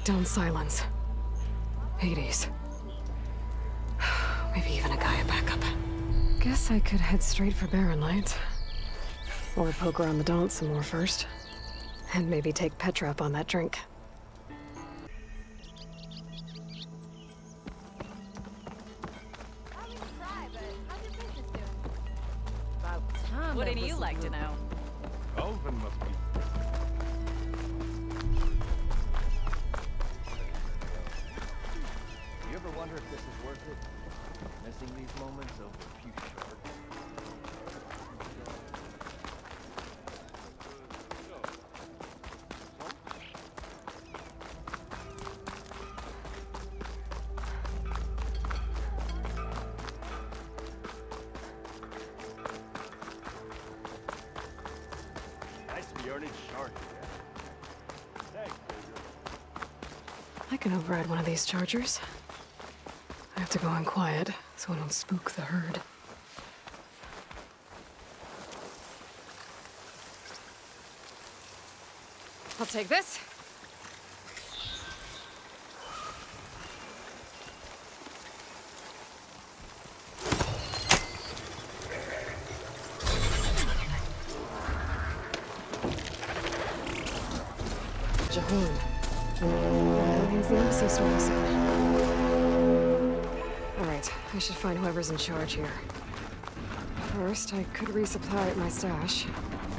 down Silence. Hades. Maybe even a Gaia backup. Guess I could head straight for Barren Light. Or poke around the Daunt some more first. And maybe take Petra up on that drink. Wouldn't you like to know? Alvin must be. You ever wonder if this is worth it? Missing these moments over a few shards? Nice to be earning shards. Thanks. I can override one of these chargers. I have to go in quiet, so I don't spook the herd. I'll take this. Jahoon. That means the embassy store is Alright, I should find whoever's in charge here. First, I could resupply at my stash.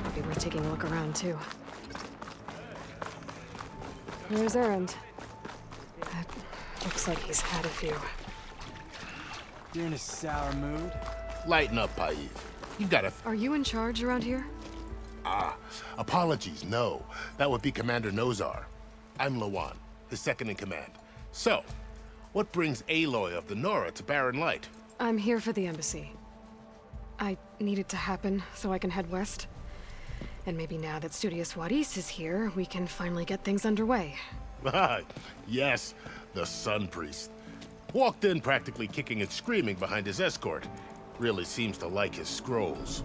Might be worth taking a look around, too. Where's Erend? That looks like he's had a few. You're in a sour mood? Lighten up, Paiv. You gotta... Are you in charge around here? Apologies, no. That would be Commander Nozar. I'm Lawan, his second-in-command. So, what brings Aloy of the Nora to Barren Light? I'm here for the embassy. I need it to happen so I can head west. And maybe now that Studious Wadis is here, we can finally get things underway. Yes, the Sun Priest. Walked in practically kicking and screaming behind his escort. Really seems to like his scrolls.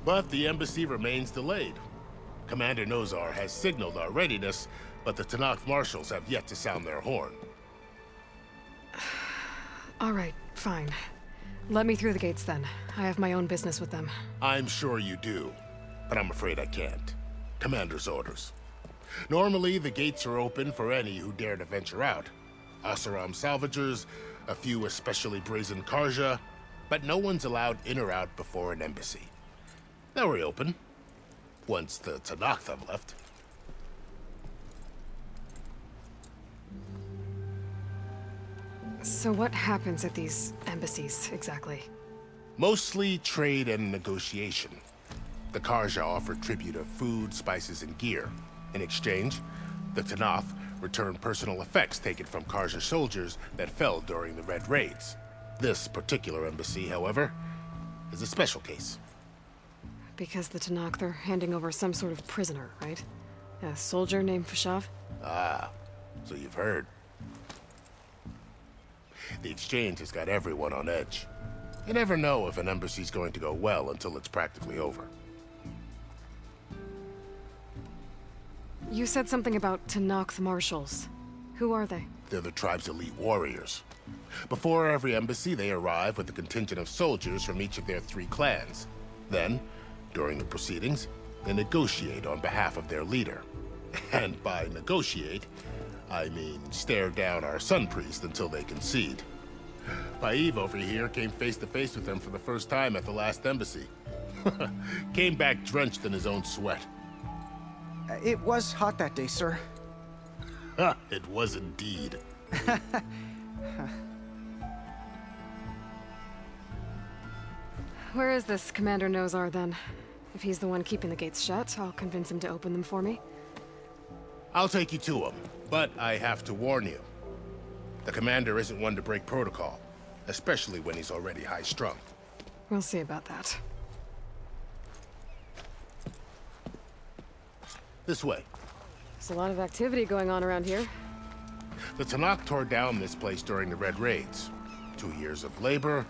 But the embassy remains delayed. Commander Nozar has signaled our readiness, but the Tanakh marshals have yet to sound their horn. All right, fine. Let me through the gates then. I have my own business with them. I'm sure you do, but I'm afraid I can't. Commander's orders. Normally, the gates are open for any who dare to venture out. Asaram salvagers, a few especially brazen Karja, but no one's allowed in or out before an embassy. They'll reopen, once the Tanakh have left. So what happens at these embassies, exactly? Mostly trade and negotiation. The Karja offer tribute of food, spices, and gear. In exchange, the Tanakh return personal effects taken from Karja soldiers that fell during the Red Raids. This particular embassy, however, is a special case. Because the Tanakh, they're handing over some sort of prisoner, right? A soldier named Fashav? Ah, so you've heard. The exchange has got everyone on edge. You never know if an embassy's going to go well until it's practically over. You said something about Tanakh marshals. Who are they? They're the tribe's elite warriors. Before every embassy, they arrive with a contingent of soldiers from each of their 3 clans. Then, during the proceedings, they negotiate on behalf of their leader. And by negotiate, I mean stare down our Sun Priest until they concede. Paiv over here came face to face with them for the first time at the last embassy. Came back drenched in his own sweat. It was hot that day, sir. It was indeed. Where is this Commander Nozar, then? If he's the one keeping the gates shut, I'll convince him to open them for me. I'll take you to him, but I have to warn you. The commander isn't one to break protocol, especially when he's already high-strung. We'll see about that. This way. There's a lot of activity going on around here. The Tanakh tore down this place during the Red Raids. 2 years of labor,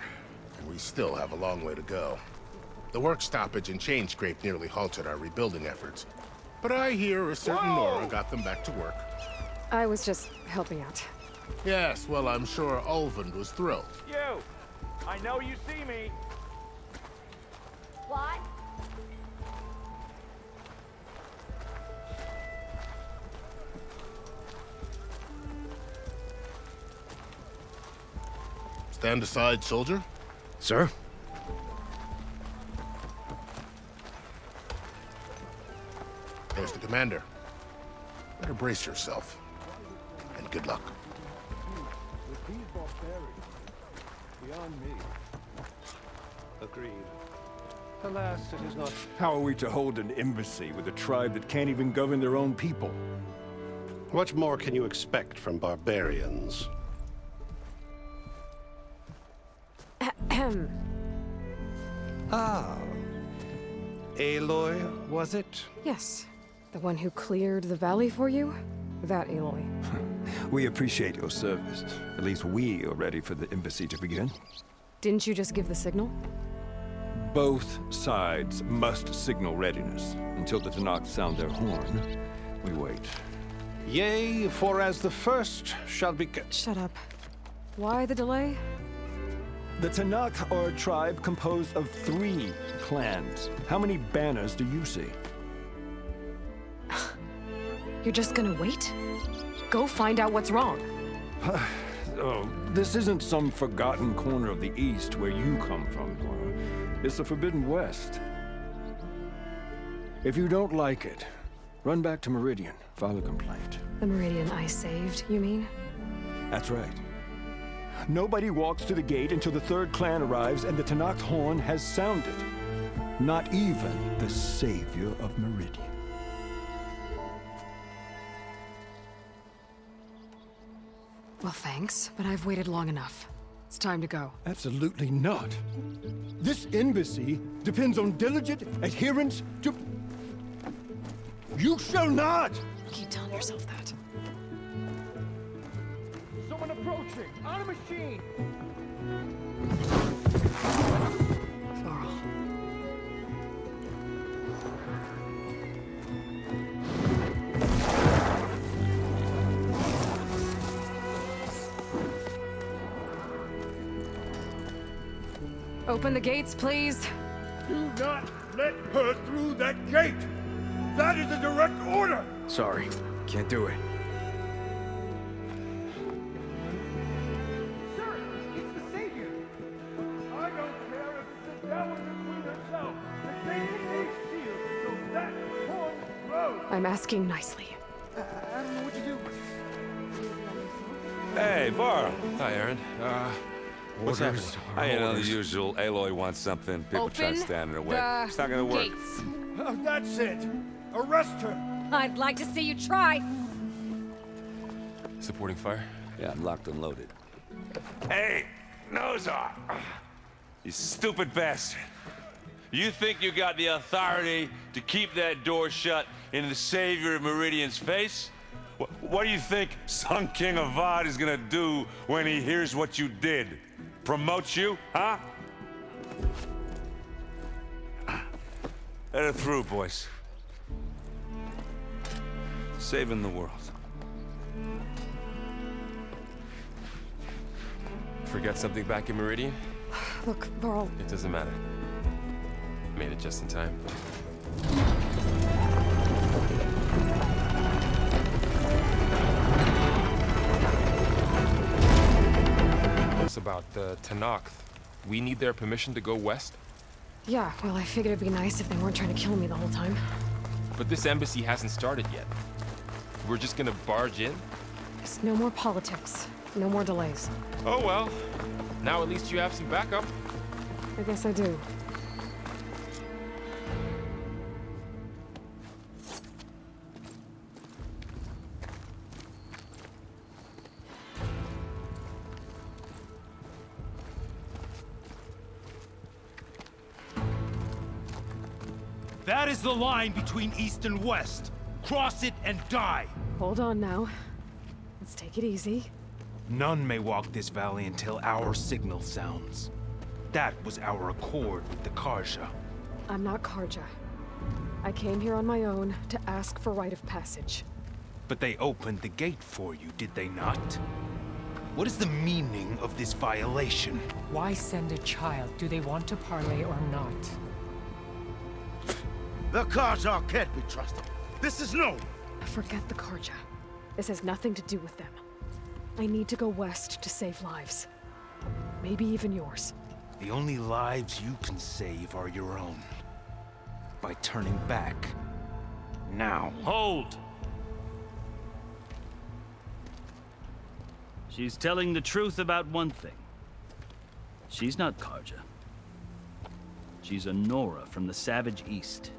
and we still have a long way to go. The work stoppage and chain scrape nearly halted our rebuilding efforts. But I hear a certain Nora got them back to work. I was just helping out. Yes, well, I'm sure Ulvund was thrilled. You! I know you see me! What? Stand aside, soldier. Sir? There's the commander. Better brace yourself. And good luck. With these barbarians, beyond me. Agreed. Alas, it is not. How are we to hold an embassy with a tribe that can't even govern their own people? What more can you expect from barbarians? Ahem. Ah. Aloy, was it? Yes. The one who cleared the valley for you? That Aloy. We appreciate your service. At least we are ready for the embassy to begin. Didn't you just give the signal? Both sides must signal readiness. Until the Tanakh sound their horn, we wait. Yea, for as the first shall be... Shut up. Why the delay? The Tanakh are a tribe composed of 3 clans. How many banners do you see? You're just gonna wait? Go find out what's wrong. Oh, this isn't some forgotten corner of the East where you come from, Laura. It's the Forbidden West. If you don't like it, run back to Meridian, file a complaint. The Meridian I saved, you mean? That's right. Nobody walks to the gate until the 3rd clan arrives and the Tanakh horn has sounded. Not even the savior of Meridian. Well, thanks, but I've waited long enough. It's time to go. Absolutely not. This embassy depends on diligent adherence to... You shall not! Keep telling yourself that. Someone approaching! On a machine! Varl. Open the gates, please. Do not let her through that gate! That is a direct order! Sorry, can't do it. Sir, it's the Savior! I don't care if it's the Dowager Queen herself! The gate is sealed, so that horn blows! I'm asking nicely. I don't know what to do. Hey, Varl. Hi, Aaron. What's happening? I know the usual. Aloy wants something. People try to Open stand in her way. the It's not gonna work. gates. That's it! Arrest her! I'd like to see you try. Supporting fire? Yeah, I'm locked and loaded. Hey, Nozar! You stupid bastard. You think you got the authority to keep that door shut in the savior of Meridian's face? What do you think Sun King Avad is gonna do when he hears what you did? Promote you, huh? Let her through, boys. Saving the world. Forget something back in Meridian? Look, Varl. It doesn't matter. Made it just in time. It's about the Tanakh. We need their permission to go west? Yeah, well, I figured it'd be nice if they weren't trying to kill me the whole time. But this embassy hasn't started yet. We're just gonna barge in? There's no more politics. No more delays. Oh well. Now at least you have some backup. I guess I do. That is the line between East and West. Cross it and die! Hold on now. Let's take it easy. None may walk this valley until our signal sounds. That was our accord with the Karja. I'm not Karja. I came here on my own to ask for rite of passage. But they opened the gate for you, did they not? What is the meaning of this violation? Why send a child? Do they want to parley or not? The Carja can't be trusted. This is known. Forget the Karja. This has nothing to do with them. I need to go west to save lives. Maybe even yours. The only lives you can save are your own. By turning back. Now. Hold! She's telling the truth about one thing. She's not Karja. She's a Nora from the Savage East.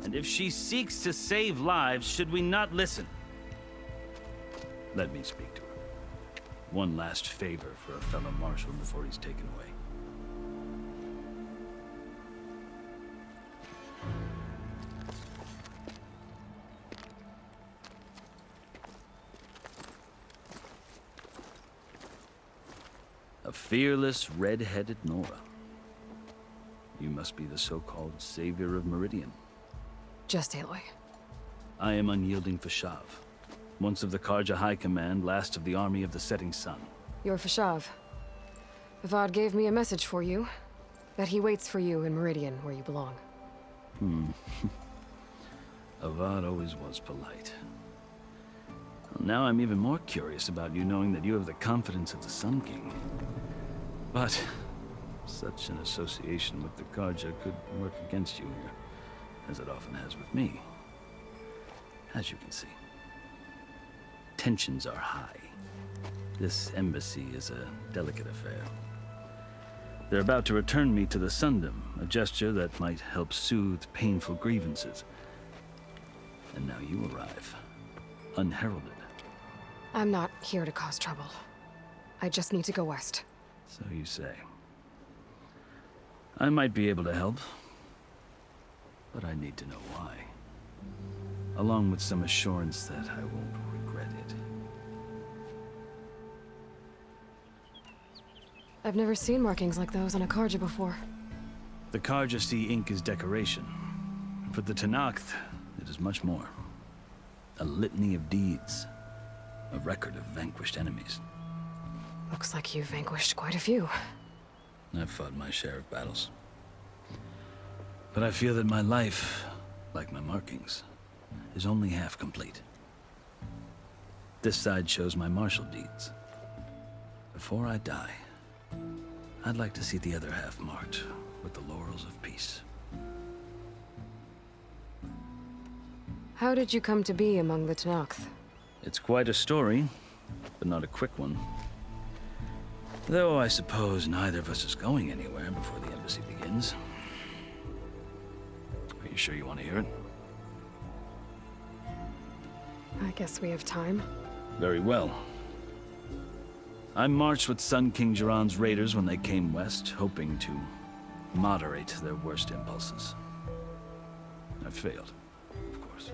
And if she seeks to save lives, should we not listen? Let me speak to her. One last favor for a fellow marshal before he's taken away. A fearless, red-headed Nora. You must be the so-called savior of Meridian. Just Aloy. I am unyielding Fashav, once of the Karja High Command, last of the army of the Setting Sun. You're Fashav. Avad gave me a message for you. That he waits for you in Meridian, where you belong. Avad always was polite. Well, now I'm even more curious about you knowing that you have the confidence of the Sun King. But such an association with the Karja could work against you here, as it often has with me. As you can see, tensions are high. This embassy is a delicate affair. They're about to return me to the Sundom, a gesture that might help soothe painful grievances. And now you arrive, unheralded. I'm not here to cause trouble. I just need to go west. So you say. I might be able to help, but I need to know why. Along with some assurance that I won't regret it. I've never seen markings like those on a Karja before. The Karja see ink as decoration. For the Tenakth, it is much more. A litany of deeds. A record of vanquished enemies. Looks like you've vanquished quite a few. I've fought my share of battles. But I feel that my life, like my markings, is only half complete. This side shows my martial deeds. Before I die, I'd like to see the other half marked with the laurels of peace. How did you come to be among the Tenakth? It's quite a story, but not a quick one. Though I suppose neither of us is going anywhere before the embassy begins. Are you sure you want to hear it? I guess we have time. Very well. I marched with Sun King Jiran's raiders when they came west, hoping to moderate their worst impulses. I failed, of course.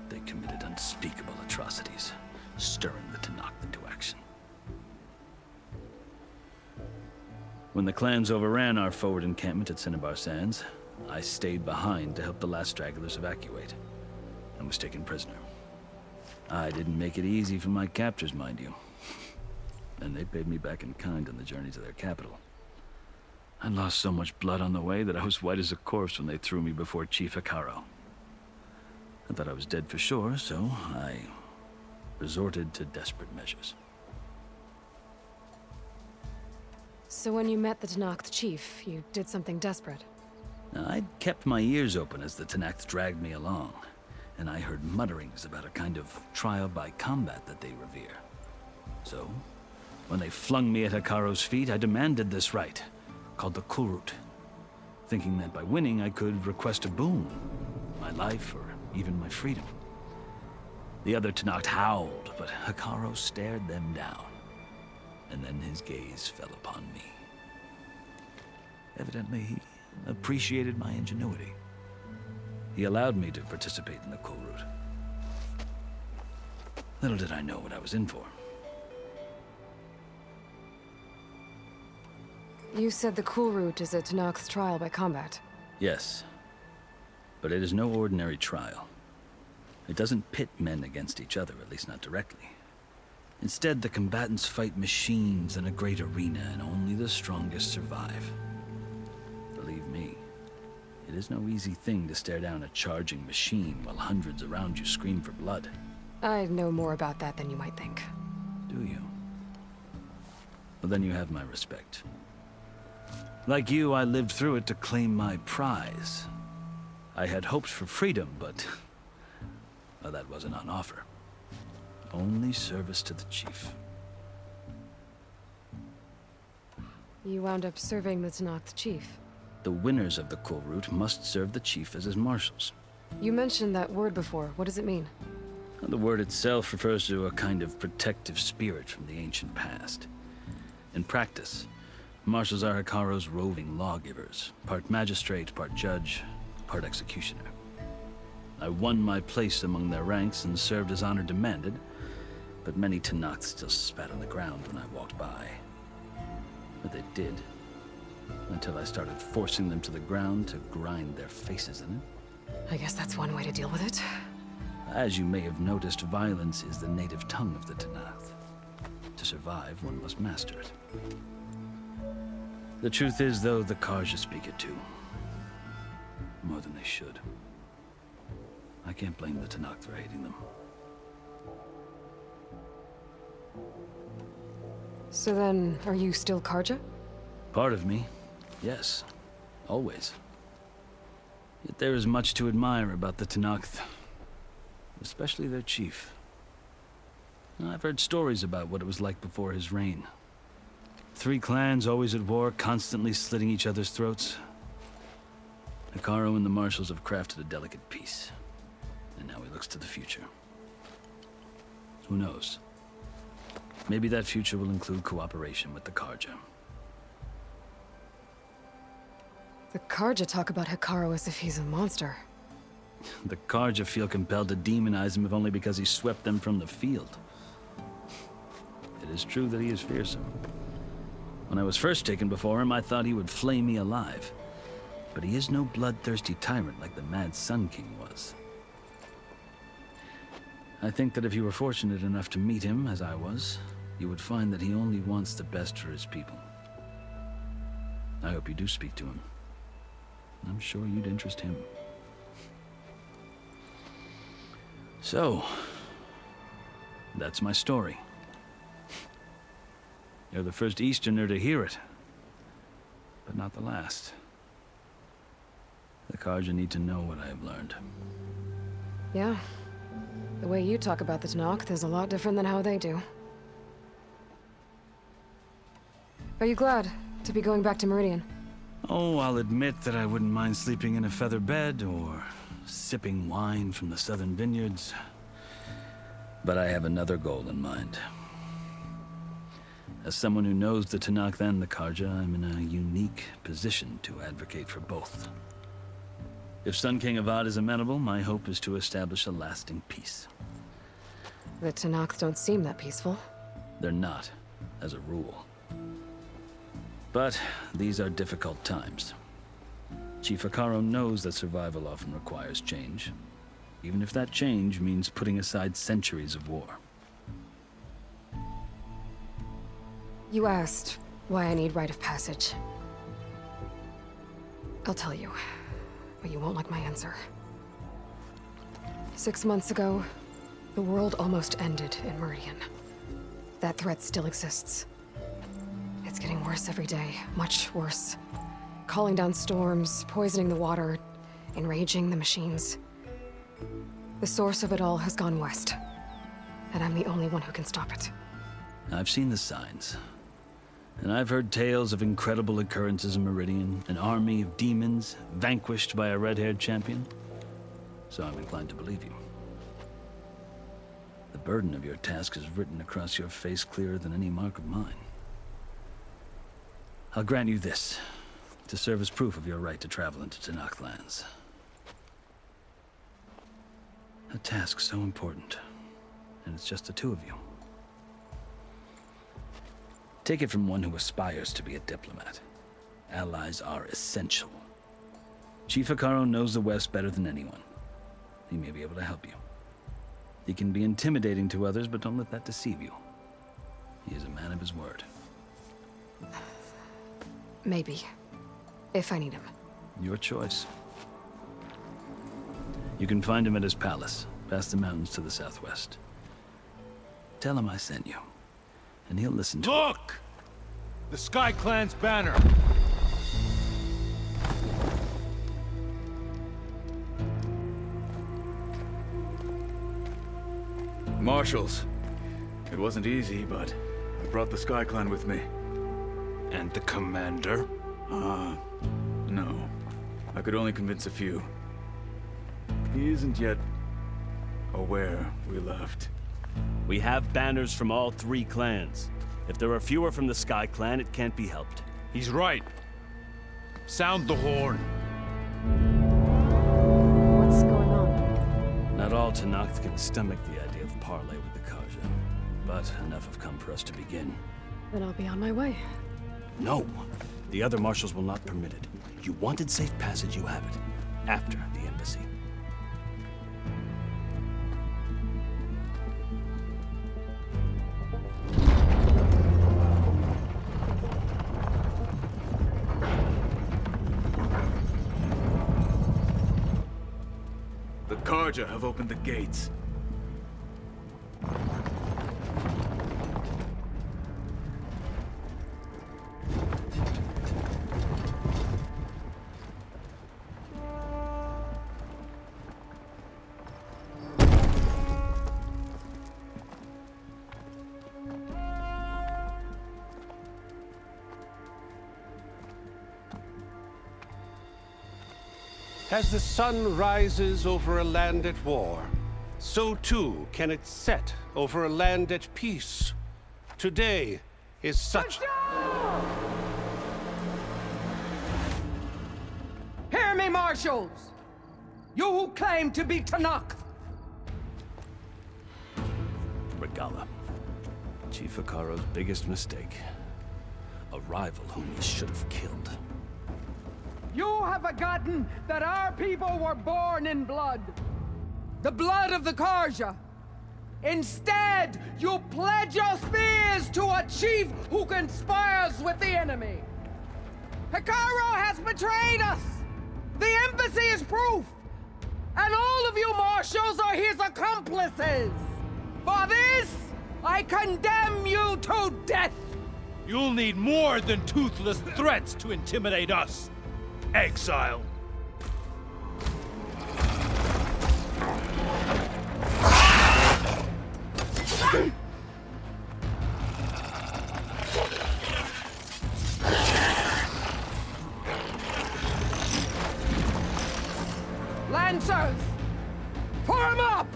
They committed unspeakable atrocities, stirring the Tenakth into action. When the clans overran our forward encampment at Cinnabar Sands, I stayed behind to help the last stragglers evacuate, and was taken prisoner. I didn't make it easy for my captors, mind you. And they paid me back in kind on the journey to their capital. I lost so much blood on the way that I was white as a corpse when they threw me before Chief Hekaro. I thought I was dead for sure, so I resorted to desperate measures. So when you met the Tenakth chief, you did something desperate? I'd kept my ears open as the Tenakth dragged me along, and I heard mutterings about a kind of trial by combat that they revere. So, when they flung me at Hekaro's feet, I demanded this right, called the Kulrut, thinking that by winning I could request a boon, my life or even my freedom. The other Tenakth howled, but Hekaro stared them down, and then his gaze fell upon me. Evidently, he appreciated my ingenuity. He allowed me to participate in the Kulrut. Little did I know what I was in for. You said the Kulrut is a Tenakth trial by combat. Yes, but it is no ordinary trial. It doesn't pit men against each other, at least not directly. Instead, the combatants fight machines in a great arena, and only the strongest survive. Believe me, it is no easy thing to stare down a charging machine while hundreds around you scream for blood. I know more about that than you might think. Do you? Well, then you have my respect. Like you, I lived through it to claim my prize. I had hopes for freedom, but well, that wasn't on offer. Only service to the chief. You wound up serving the Tenakth chief. The winners of the Cool Route must serve the chief as his marshals. You mentioned that word before. What does it mean? The word itself refers to a kind of protective spirit from the ancient past. In practice, marshals are Hekaro's roving lawgivers, part magistrate, part judge, part executioner. I won my place among their ranks and served as honor demanded, but many Tenakth still spat on the ground when I walked by. But they did, until I started forcing them to the ground to grind their faces in it. I guess that's one way to deal with it. As you may have noticed, violence is the native tongue of the Tenakth. To survive, one must master it. The truth is, though, the Karja speak it too. More than they should. I can't blame the Tenakth for hating them. So then, are you still Karja? Part of me, yes. Always. Yet there is much to admire about the Tenakth. Especially their chief. I've heard stories about what it was like before his reign. 3 clans always at war, constantly slitting each other's throats. Hekaro and the marshals have crafted a delicate peace. And now he looks to the future. Who knows? Maybe that future will include cooperation with the Karja. The Karja talk about Hekaro as if he's a monster. The Karja feel compelled to demonize him if only because he swept them from the field. It is true that he is fearsome. When I was first taken before him, I thought he would flay me alive. But he is no bloodthirsty tyrant like the Mad Sun King was. I think that if you were fortunate enough to meet him, as I was, you would find that he only wants the best for his people. I hope you do speak to him. I'm sure you'd interest him. So, that's my story. You're the first Easterner to hear it, but not the last. The Karja need to know what I have learned. Yeah. The way you talk about the Tenakth is a lot different than how they do. Are you glad to be going back to Meridian? Oh, I'll admit that I wouldn't mind sleeping in a feather bed or sipping wine from the southern vineyards. But I have another goal in mind. As someone who knows the Tenakth and the Karja, I'm in a unique position to advocate for both. If Sun King Avad is amenable, my hope is to establish a lasting peace. The Tenakth don't seem that peaceful. They're not, as a rule. But these are difficult times. Chief Hekaro knows that survival often requires change, even if that change means putting aside centuries of war. You asked why I need rite of passage. I'll tell you, but you won't like my answer. 6 months ago, the world almost ended in Meridian. That threat still exists. It's getting worse every day, much worse. Calling down storms, poisoning the water, enraging the machines. The source of it all has gone west, and I'm the only one who can stop it. I've seen the signs. And I've heard tales of incredible occurrences in Meridian, an army of demons vanquished by a red-haired champion. So I'm inclined to believe you. The burden of your task is written across your face clearer than any mark of mine. I'll grant you this, to serve as proof of your right to travel into Tenakth lands. A task so important, and it's just the two of you. Take it from one who aspires to be a diplomat. Allies are essential. Chief Hekaro knows the West better than anyone. He may be able to help you. He can be intimidating to others, but don't let that deceive you. He is a man of his word. Maybe. If I need him. Your choice. You can find him at his palace, past the mountains to the southwest. Tell him I sent you, and he'll listen to Look! The Sky Clan's banner! Marshals. It wasn't easy, but I brought the Sky Clan with me. And the commander? No. I could only convince a few. He isn't yet aware we left. We have banners from all 3 clans. If there are fewer from the Sky Clan, it can't be helped. He's right. Sound the horn. What's going on? Not all Tenakth can stomach the idea of parley with the Karja, but enough have come for us to begin. Then I'll be on my way. No! The other marshals will not permit it. You wanted safe passage, you have it. After the embassy. The Karja have opened the gates. As the sun rises over a land at war, so too can it set over a land at peace. Today is such... Hear me, marshals! You who claim to be Tenakth! Regala. Chief Hikaro's biggest mistake. A rival whom he should have killed. You have forgotten that our people were born in blood. The blood of the Karja. Instead, you pledge your spears to a chief who conspires with the enemy. Hikaro has betrayed us. The embassy is proof. And all of you marshals are his accomplices. For this, I condemn you to death. You'll need more than toothless threats to intimidate us. Exile. Lancers! Form up!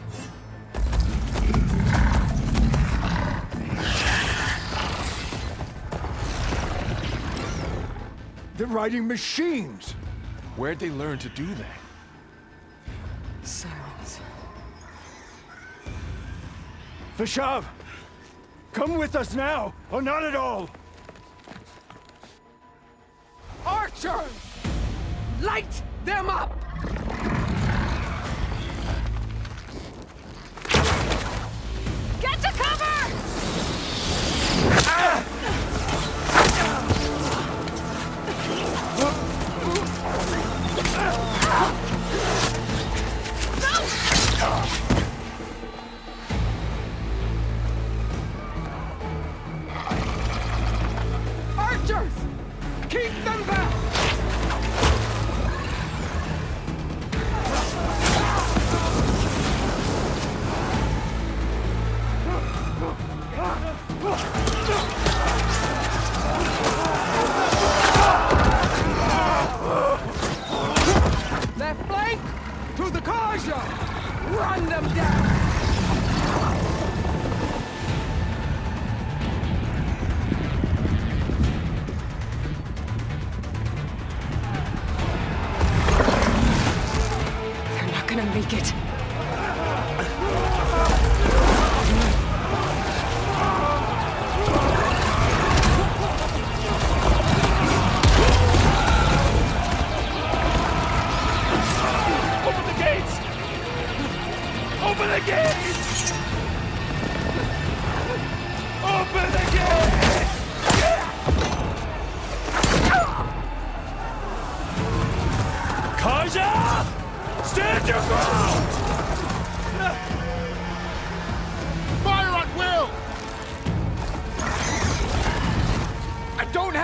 They're riding machines! Where'd they learn to do that? Silence. Vashav! Come with us now, or not at all! Archers! Light them up! Get to cover! Archers! Keep them back!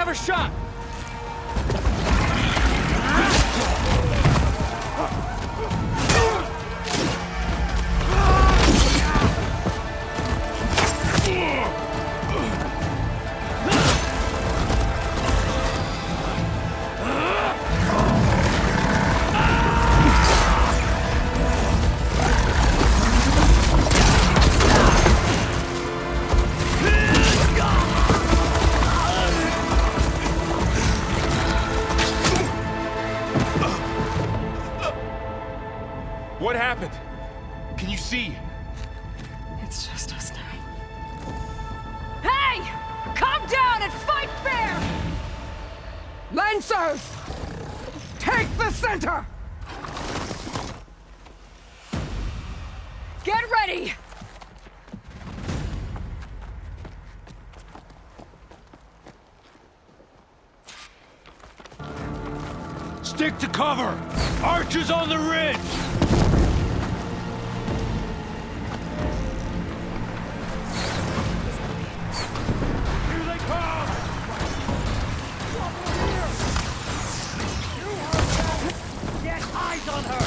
have a shot! What happened? Can you see? It's just us now. Hey! Calm down and fight fair! Lancers! Take the center! Get ready! Stick to cover! Archers on the ridge! Here they come! Get eyes on her!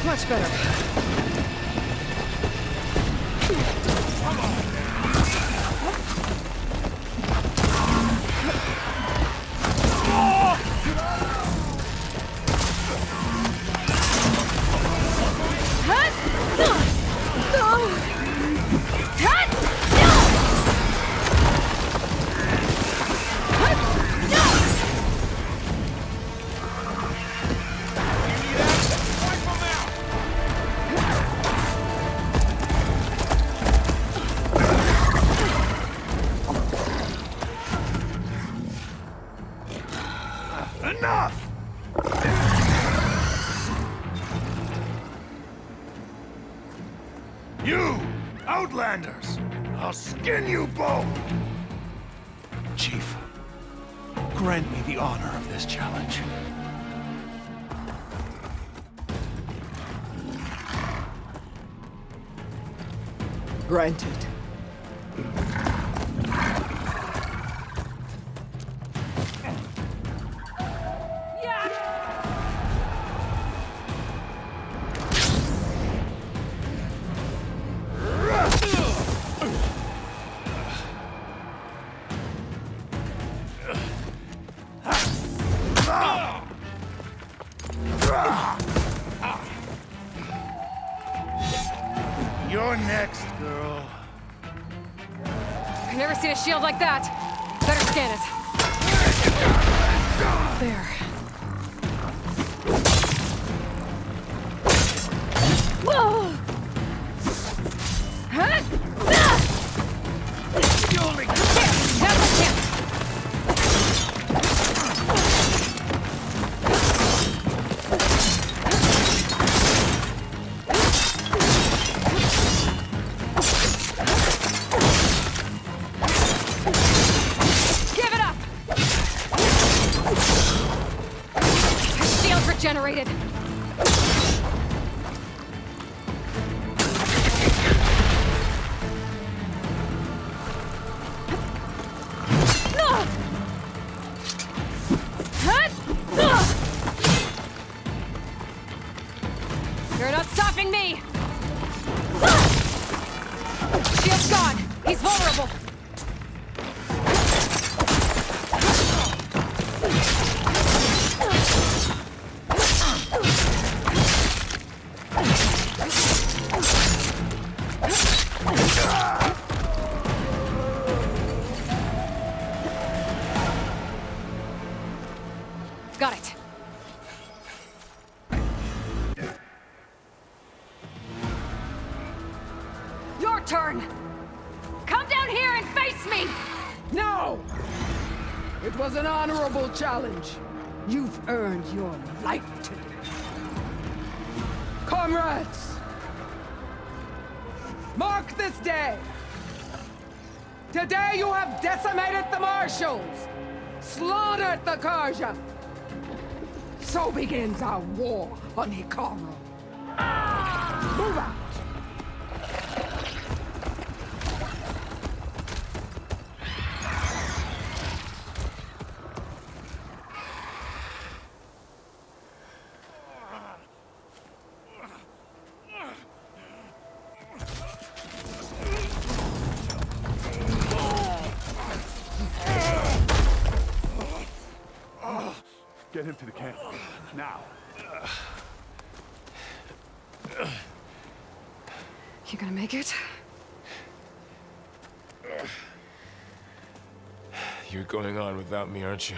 Much better. Enough! You, Outlanders! I'll skin you both! Chief, grant me the honor of this challenge. Granted. You're next, girl. I've never seen a shield like that. Better scan it. There. Whoa! Huh? You only Have a chance. Give it up! Shield regenerated. You're not stopping me! Shield's gone! He's vulnerable! Got it. Your turn! Come down here and face me! No! It was an honorable challenge. You've earned your life today. Comrades! Mark this day! Today you have decimated the Marshals! Slaughtered the Karja! So begins our war on Hikaru. Move out! Get him to the camp. Now. You gonna make it? You're going on without me, aren't you?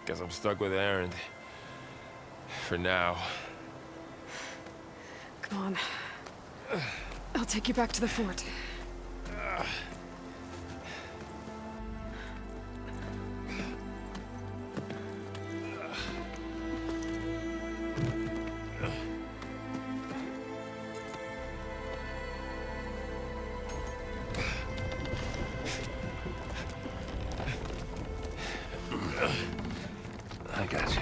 Guess I'm stuck with Aaron. For now. Come on. I'll take you back to the fort. I got you.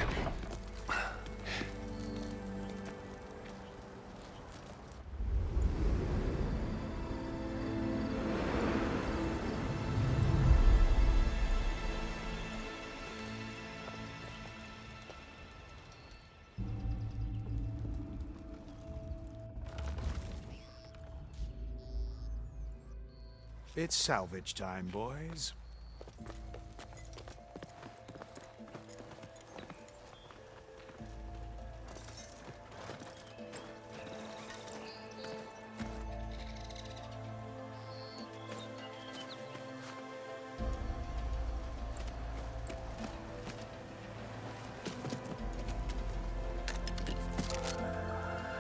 It's salvage time, boys.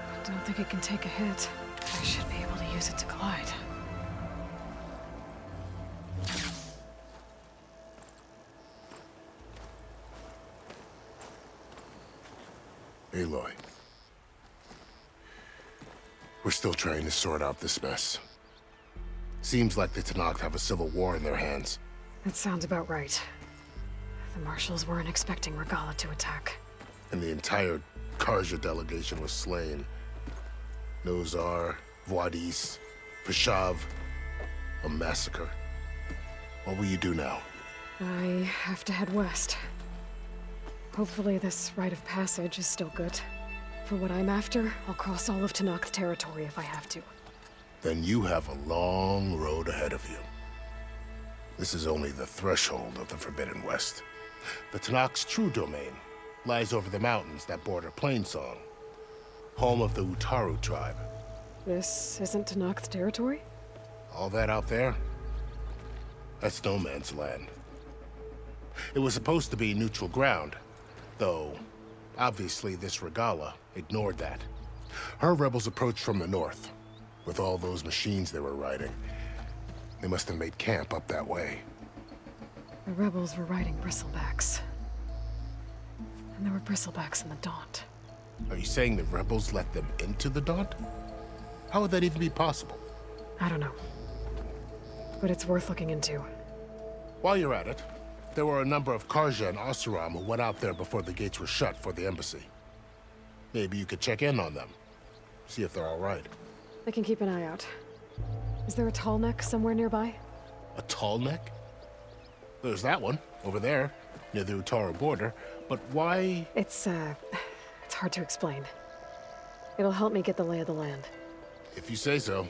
I don't think it can take a hit. I should be able to use it to glide. Aloy. We're still trying to sort out this mess. Seems like the Tenakth have a civil war in their hands. That sounds about right. The Marshals weren't expecting Regala to attack. And the entire Karja delegation was slain. Nozar, Voidis, Vashav. A massacre. What will you do now? I have to head west. Hopefully this rite of passage is still good. For what I'm after, I'll cross all of Tenakth territory if I have to. Then you have a long road ahead of you. This is only the threshold of the Forbidden West. The Tenakth's true domain lies over the mountains that border Plainsong, home of the Utaru tribe. This isn't Tenakth territory? All that out there? That's no man's land. It was supposed to be neutral ground, though obviously this Regala ignored that. Her rebels approached from the north, with all those machines they were riding. They must have made camp up that way. The rebels were riding bristlebacks. And there were bristlebacks in the Daunt. Are you saying the rebels let them into the Daunt? How would that even be possible? I don't know. But it's worth looking into. While you're at it, there were a number of Karja and Oseram who went out there before the gates were shut for the embassy. Maybe you could check in on them. See if they're all right. I can keep an eye out. Is there a tall neck somewhere nearby? A tall neck? There's that one, over there, near the Utaru border. But why? It's hard to explain. It'll help me get the lay of the land. If you say so.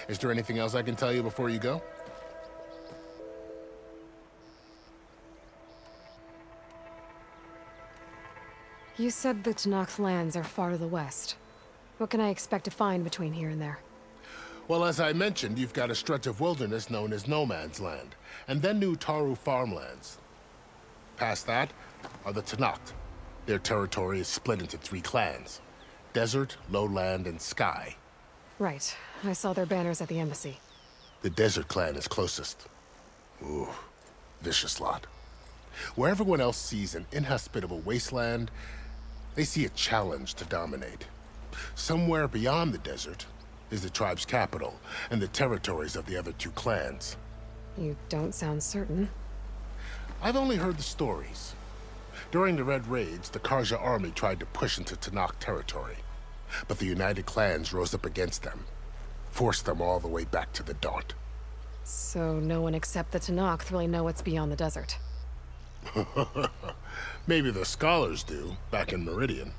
Is there anything else I can tell you before you go? You said the Tenakth lands are far to the west. What can I expect to find between here and there? Well, as I mentioned, you've got a stretch of wilderness known as No Man's Land, and then the Utaru farmlands. Past that are the Tenakth. Their territory is split into 3 clans: Desert, Lowland, and Sky. Right. I saw their banners at the embassy. The Desert clan is closest. Ooh, vicious lot. Where everyone else sees an inhospitable wasteland, they see a challenge to dominate. Somewhere beyond the desert is the tribe's capital and the territories of the other 2 clans. You don't sound certain. I've only heard the stories. During the Red Raids, the Karja army tried to push into Tenakth territory, but the United Clans rose up against them, forced them all the way back to the Daunt. So no one except the Tenakth really know what's beyond the desert. Maybe the scholars do, back in Meridian.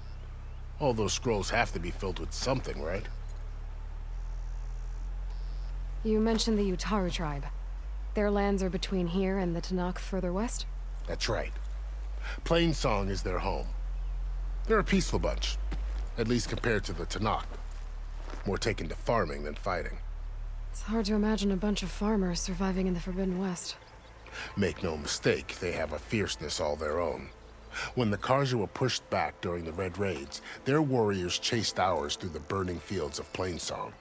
All those scrolls have to be filled with something, right? You mentioned the Utaru tribe. Their lands are between here and the Tenakth further west? That's right. Plainsong is their home. They're a peaceful bunch, at least compared to the Tenakth. More taken to farming than fighting. It's hard to imagine a bunch of farmers surviving in the Forbidden West. Make no mistake, they have a fierceness all their own. When the Karja were pushed back during the Red Raids, their warriors chased ours through the burning fields of Plainsong.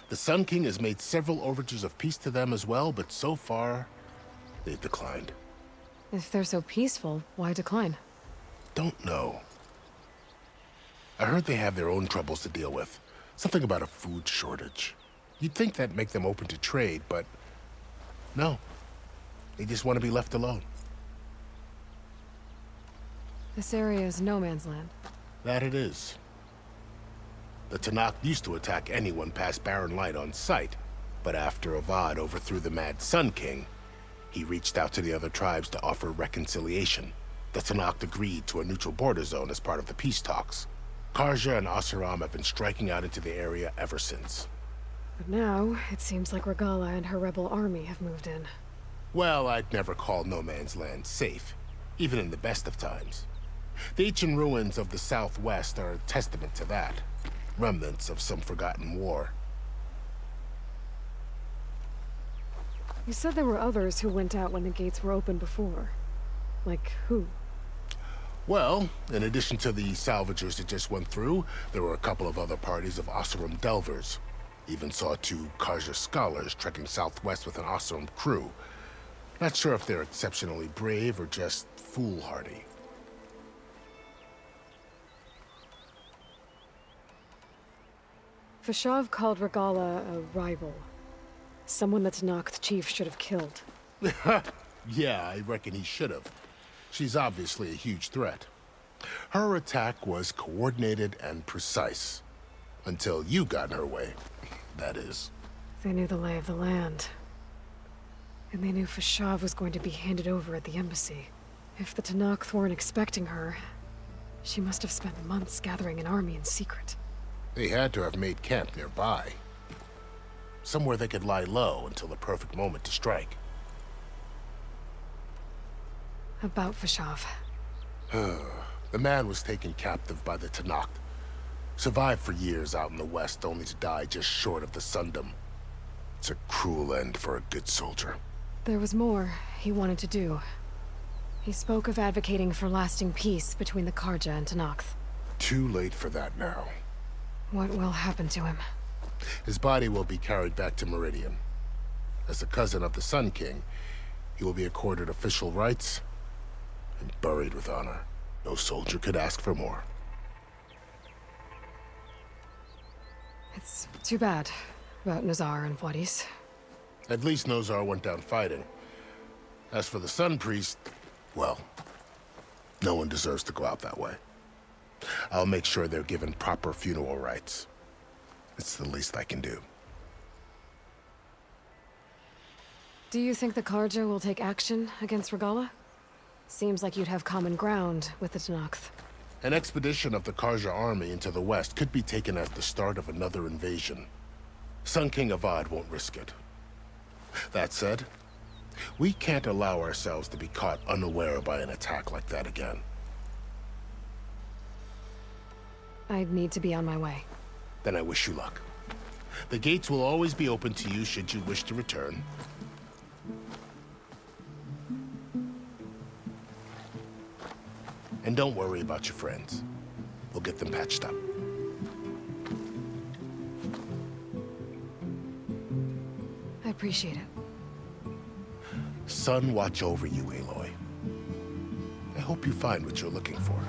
The Sun King has made several overtures of peace to them as well, but so far, they've declined. If they're so peaceful, why decline? Don't know. I heard they have their own troubles to deal with. Something about a food shortage. You'd think that'd make them open to trade, but no. They just want to be left alone. This area is no man's land. That it is. The Tenakth used to attack anyone past Barren Light on sight, but after Avad overthrew the Mad Sun King, he reached out to the other tribes to offer reconciliation. The Tenakth agreed to a neutral border zone as part of the peace talks. Karja and Oseram have been striking out into the area ever since. But now, it seems like Regala and her rebel army have moved in. Well, I'd never call No Man's Land safe, even in the best of times. The ancient ruins of the Southwest are a testament to that. Remnants of some forgotten war. You said there were others who went out when the gates were open before. Like who? Well, in addition to the salvagers that just went through, there were a couple of other parties of Oseram delvers. Even saw 2 Karja scholars trekking southwest with an Oseram crew. Not sure if they're exceptionally brave or just foolhardy. Fashav called Regala a rival. Someone that Tanakh chief should have killed. Yeah, I reckon he should have. She's obviously a huge threat. Her attack was coordinated and precise. Until you got in her way, that is. They knew the lay of the land. And they knew Fashav was going to be handed over at the embassy. If the Tanakh weren't expecting her, she must have spent months gathering an army in secret. They had to have made camp nearby. Somewhere they could lie low until the perfect moment to strike. About Fashav. The man was taken captive by the Tanakh. Survived for years out in the west, only to die just short of the Sundom. It's a cruel end for a good soldier. There was more he wanted to do. He spoke of advocating for lasting peace between the Karja and Tanakh. Too late for that now. What will happen to him? His body will be carried back to Meridian. As a cousin of the Sun King, he will be accorded official rights and buried with honor. No soldier could ask for more. It's too bad about Nazar and Wadis. At least Nozar went down fighting. As for the Sun Priest, well, no one deserves to go out that way. I'll make sure they're given proper funeral rites. It's the least I can do. Do you think the Karja will take action against Regala? Seems like you'd have common ground with the Tanakh. An expedition of the Karja army into the west could be taken as the start of another invasion. Sun King Avad won't risk it. That said, we can't allow ourselves to be caught unaware by an attack like that again. I'd need to be on my way. Then I wish you luck. The gates will always be open to you should you wish to return. And don't worry about your friends. We'll get them patched up. I appreciate it. Sun watch over you, Aloy. I hope you find what you're looking for.